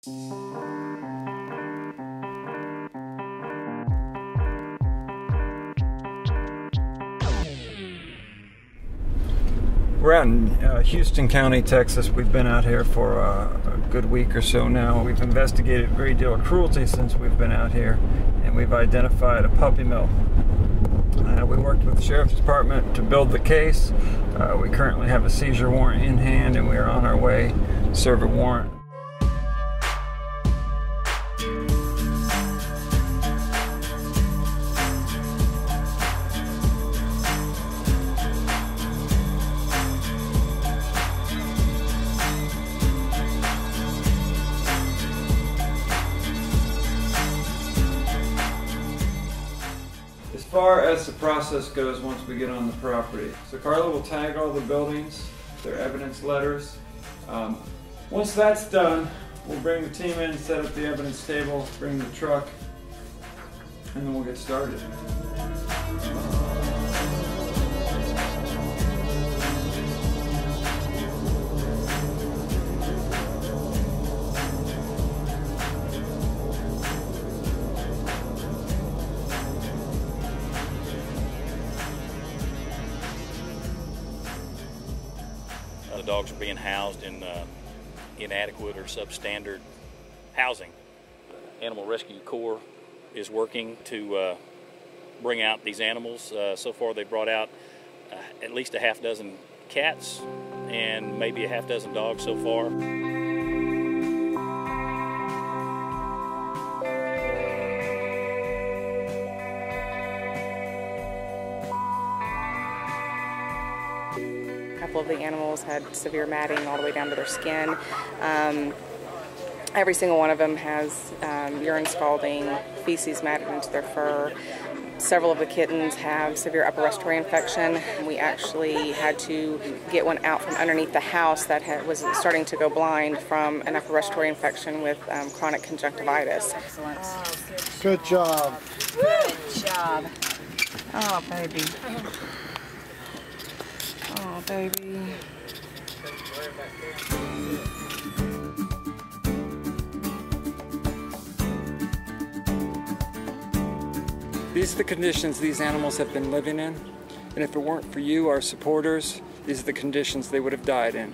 We're out in Houston County, Texas. We've been out here for a good week or so now. We've investigated a great deal of cruelty since we've been out here, and we've identified a puppy mill. We worked with the Sheriff's Department to build the case. We currently have a seizure warrant in hand, and we are on our way to serve a warrant. As far as the process goes once we get on the property, so Carla will tag all the buildings, their evidence letters. Once that's done, we'll bring the team in, set up the evidence table, bring the truck, and then we'll get started. The dogs are being housed in inadequate or substandard housing. Animal Rescue Corps is working to bring out these animals. So far they've brought out at least a half dozen cats and maybe a half dozen dogs so far. A couple of the animals had severe matting all the way down to their skin. Every single one of them has urine scalding, feces matted into their fur. Several of the kittens have severe upper respiratory infection. We actually had to get one out from underneath the house that was starting to go blind from an upper respiratory infection with chronic conjunctivitis. Excellent. Oh, good job. Good job. Oh, baby. Oh, baby. These are the conditions these animals have been living in, and if it weren't for you, our supporters, these are the conditions they would have died in.